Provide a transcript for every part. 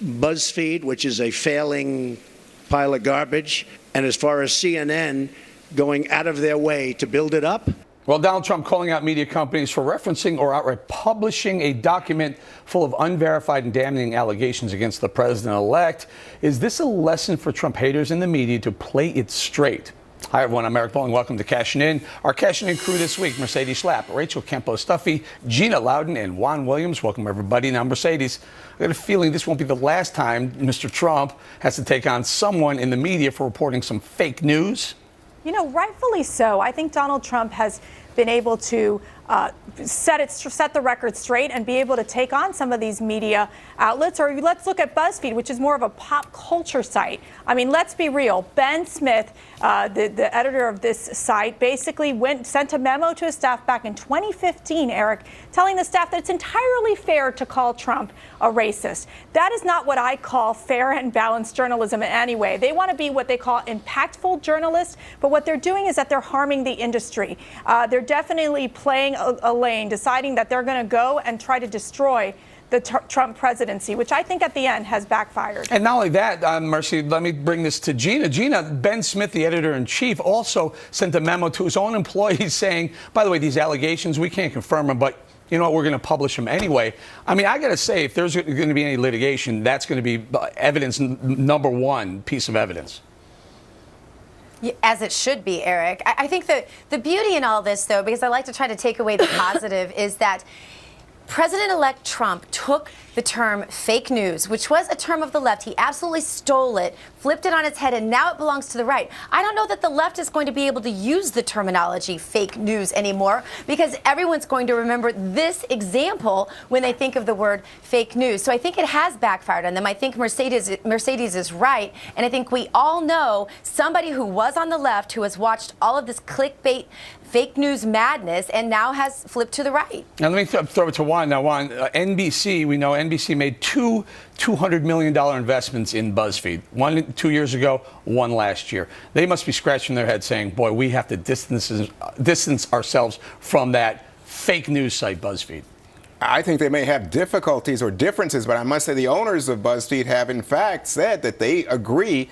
BuzzFeed, which is a failing pile of garbage, and as far as CNN going out of their way to build it up. Well, Donald Trump calling out media companies for referencing or outright publishing a document full of unverified and damning allegations against the president-elect. Is this a lesson for Trump haters in the media to play it straight? Hi, everyone. I'm Eric Bowling. Welcome to Cashin' In. Our Cashin' In crew this week, Mercedes Schlapp, Rachel Campo-Stuffy, Gina Loudon, and Juan Williams. Welcome, everybody. Now, Mercedes, I got a feeling this won't be the last time Mr. Trump has to take on someone in the media for reporting some fake news. You know, rightfully so. I think Donald Trump has been able to set the record straight and be able to take on some of these media outlets. Or let's look at BuzzFeed, which is more of a pop culture site. I mean, let's be real. Ben Smith, the editor of this site, basically sent a memo to his staff back in 2015, Eric, telling the staff that it's entirely fair to call Trump a racist. That is not what I call fair and balanced journalism in any way. They want to be what they call impactful journalists, but what they're doing is that they're harming the industry. They're definitely playing a lane, deciding that they're going to go and try to destroy the Trump presidency, which I think at the end has backfired. And not only that, Mercy, let me bring this to Gina. Gina, Ben Smith, the editor-in-chief, also sent a memo to his own employees saying, by the way, these allegations, we can't confirm them, but you know what, we're going to publish them anyway. I mean, I got to say, if there's going to be any litigation, that's going to be evidence, number one piece of evidence. As it should be, Eric. I think the beauty in all this, though, because I like to try to take away the positive, is that President-elect Trump took the term fake news, which was a term of the left. He absolutely stole it, flipped it on its head, and now it belongs to the right. I don't know that the left is going to be able to use the terminology fake news anymore, because everyone's going to remember this example when they think of the word fake news. So I think it has backfired on them. I think Mercedes is right, and I think we all know somebody who was on the left who has watched all of this clickbait fake news madness and now has flipped to the right. Now, let me throw it to Juan. Now, Juan, NBC, we know NBC made two $200 million investments in BuzzFeed. One 2 years ago, one last year. They must be scratching their head saying, boy, we have to distance ourselves from that fake news site, BuzzFeed. I think they may have difficulties or differences, but I must say the owners of BuzzFeed have, in fact, said that they agree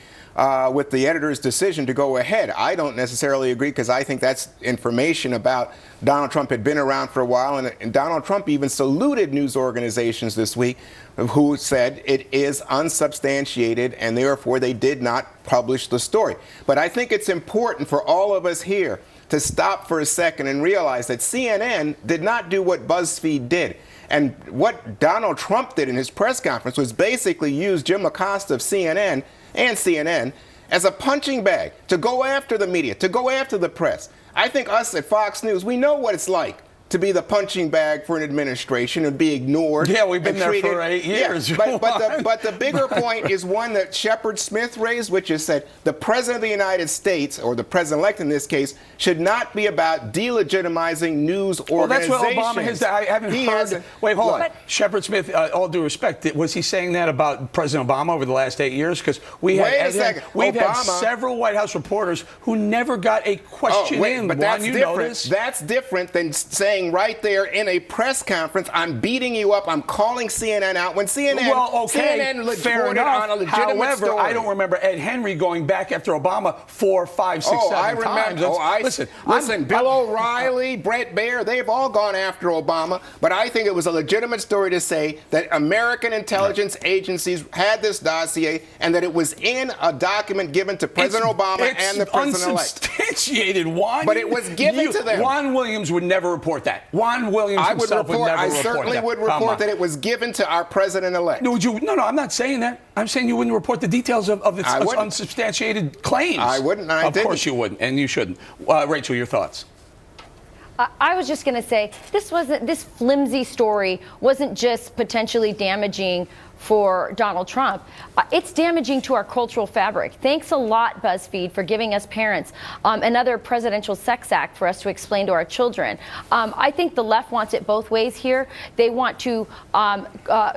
with the editor's decision to go ahead. I don't necessarily agree, because I think that's information about Donald Trump had been around for a while, and Donald Trump even saluted news organizations this week who said it is unsubstantiated and therefore they did not publish the story. But I think it's important for all of us here to stop for a second and realize that CNN did not do what BuzzFeed did. And what Donald Trump did in his press conference was basically use Jim Acosta of CNN and CNN as a punching bag to go after the media, to go after the press. I think us at Fox News, we know what it's like to be the punching bag for an administration and be ignored. Yeah, we've been there for 8 years. Yeah, but the bigger point is one that Shepard Smith raised, which is that the President of the United States, or the President-elect in this case, should not be about delegitimizing news organizations. Well, that's what Obama has. I haven't heard. Wait, hold on. Shepard Smith, all due respect, was he saying that about President Obama over the last 8 years? Because we've had several White House reporters who never got a question in. But that's different. That's different than saying right there in a press conference, I'm beating you up, I'm calling CNN out, when CNN, CNN fair enough. On a legitimate However, story. I don't remember Ed Henry going back after Obama 4, 5, 6, 7 times. Listen, Bill O'Reilly, Brett Baer, they've all gone after Obama, but I think it was a legitimate story to say that American intelligence agencies had this dossier and that it was in a document given to President Obama and the President-elect. Unsubstantiated, Juan. But it was given to them. Juan Williams would never report that. Juan Williams himself would never report that. I certainly would report that it was given to our President-elect. No, I'm not saying that. I'm saying you wouldn't report the details of its unsubstantiated claims. I wouldn't. Of course you wouldn't, and you shouldn't. Rachel, your thoughts? I was just going to say, this flimsy story wasn't just potentially damaging for Donald Trump. It's damaging to our cultural fabric. Thanks a lot, BuzzFeed, for giving us parents another presidential sex act for us to explain to our children. I think the left wants it both ways here. They want to,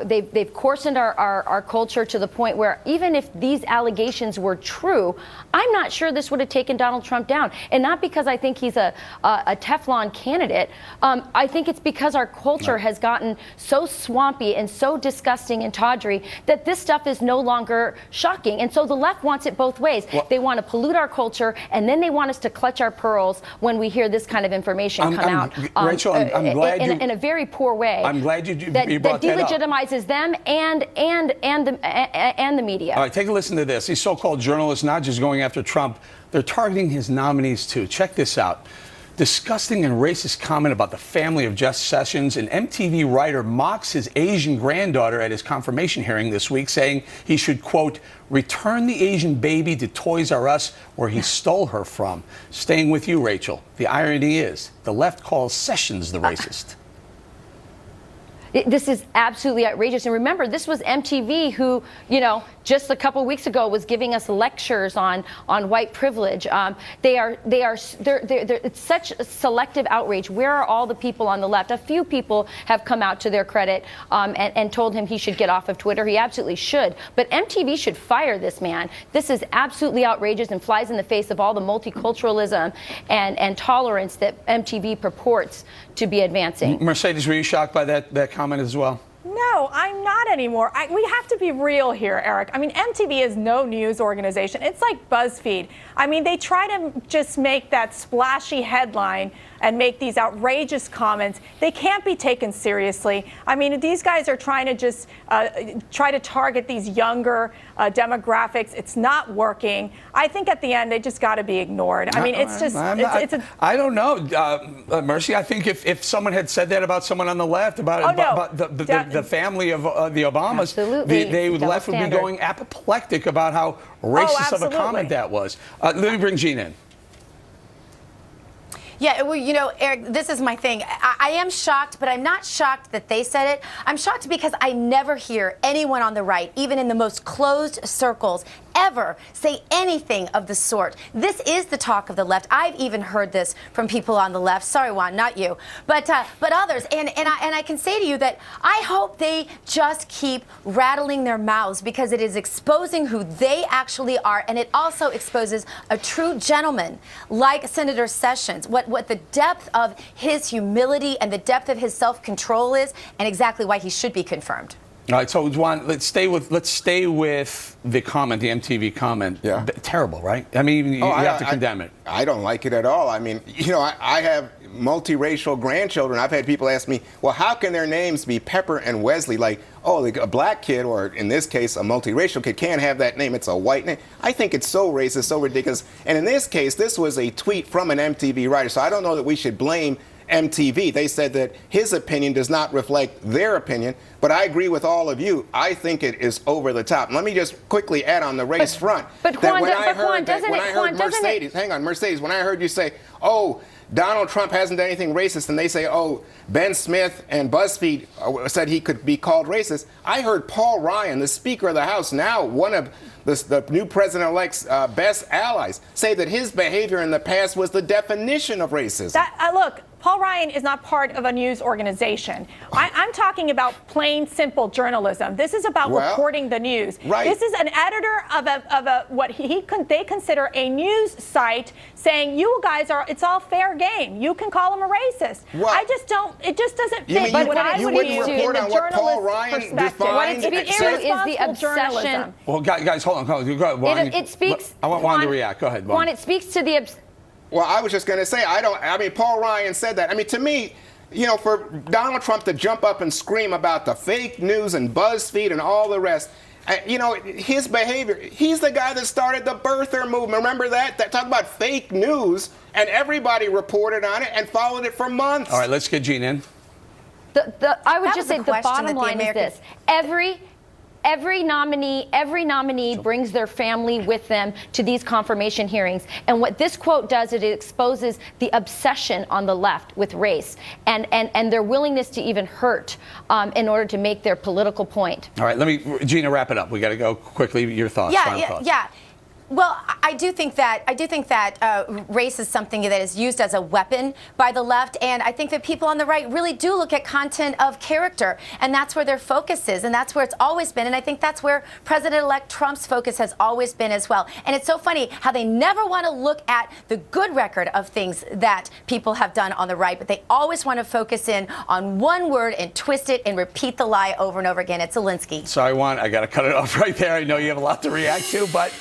they've coarsened our culture to the point where even if these allegations were true, I'm not sure this would have taken Donald Trump down. And not because I think he's a Teflon candidate. I think it's because our culture has gotten so swampy and so disgusting and Audrey, that this stuff is no longer shocking. And so the left wants it both ways. Well, they want to pollute our culture, and then they want us to clutch our pearls when we hear this kind of information come out. Rachel, I'm glad in a very poor way. I'm glad you that brought that up. Delegitimizes them and the media. All right, take a listen to this. These so-called journalists not just going after Trump, they're targeting his nominees too. Check this out. Disgusting and racist comment about the family of Jeff Sessions. An MTV writer mocks his Asian granddaughter at his confirmation hearing this week, saying he should, quote, return the Asian baby to Toys R Us where he stole her from. Staying with you, Rachel. The irony is the left calls Sessions the racist. This is absolutely outrageous. And remember, this was MTV who, just a couple weeks ago was giving us lectures on white privilege. It's such a selective outrage. Where are all the people on the left? A few people have come out to their credit and told him he should get off of Twitter. He absolutely should. But MTV should fire this man. This is absolutely outrageous and flies in the face of all the multiculturalism and tolerance that MTV purports to be advancing. Mercedes, were you shocked by that comment as well? No, I'm not anymore. We have to be real here, Eric. I mean, MTV is no news organization. It's like BuzzFeed. I mean, they try to just make that splashy headline and make these outrageous comments. They can't be taken seriously. I mean, these guys are trying to just try to target these younger demographics. It's not working. I think at the end, they just got to be ignored. I mean, it's just, I don't know, Mercy. I think if someone had said that about someone on the left, about the family of the Obamas, the left would be going apoplectic about how racist of a comment that was. Let me bring Gina in. Yeah, well, Eric, this is my thing. I am shocked, but I'm not shocked that they said it. I'm shocked because I never hear anyone on the right, even in the most closed circles, ever say anything of the sort. This is the talk of the left. I've even heard this from people on the left. Sorry, Juan, not you, but others. And I can say to you that I hope they just keep rattling their mouths, because it is exposing who they actually are, and it also exposes a true gentleman like Senator Sessions. What the depth of his humility and the depth of his self-control is, and exactly why he should be confirmed. All right, so Juan, let's stay with the comment, the MTV comment. Yeah. Terrible, right? I mean, you have to condemn it. I don't like it at all. I mean, I have multiracial grandchildren. I've had people ask me, well, how can their names be Pepper and Wesley? Like, oh, a black kid, or in this case, a multiracial kid, can't have that name. It's a white name. I think it's so racist, so ridiculous. And in this case, this was a tweet from an MTV writer, so I don't know that we should blame MTV. They said that his opinion does not reflect their opinion, but I agree with all of you. I think it is over the top. Let me just quickly add on the race front. But Juan, Mercedes, when I heard you say, oh, Donald Trump hasn't done anything racist, and they say, oh, Ben Smith and BuzzFeed said he could be called racist. I heard Paul Ryan, the Speaker of the House, now one of the new president-elect's best allies, say that his behavior in the past was the definition of racism. Look, Paul Ryan is not part of a news organization. I'm talking about plain, simple journalism. This is about reporting the news. Right. This is an editor of what they consider a news site, saying, you guys it's all fair game. You can call him a racist. Well, it just doesn't you fit. mean But you wouldn't report on what Paul Ryan defined? What it speaks to is the obsession. Well, guys, hold on. Go ahead, Juan. It speaks. I want Juan to react. Go ahead, Juan. Juan, it speaks to the. Well, I was just going to say, Paul Ryan said that. I mean, to me, for Donald Trump to jump up and scream about the fake news and BuzzFeed and all the rest, his behavior, he's the guy that started the birther movement. Remember that? Talk about fake news, and everybody reported on it and followed it for months. All right, let's get Gina in. I would just say the bottom line is this. Every nominee brings their family with them to these confirmation hearings. And what this quote does, it exposes the obsession on the left with race and their willingness to even hurt in order to make their political point. All right, Gina, wrap it up. We got to go quickly. Your thoughts. Yeah. Well, I do think that race is something that is used as a weapon by the left, and I think that people on the right really do look at content of character, and that's where their focus is, and that's where it's always been, and I think that's where President-elect Trump's focus has always been as well. And it's so funny how they never want to look at the good record of things that people have done on the right, but they always want to focus in on one word and twist it and repeat the lie over and over again. It's Zelensky. So I got to cut it off right there. I know you have a lot to react to, but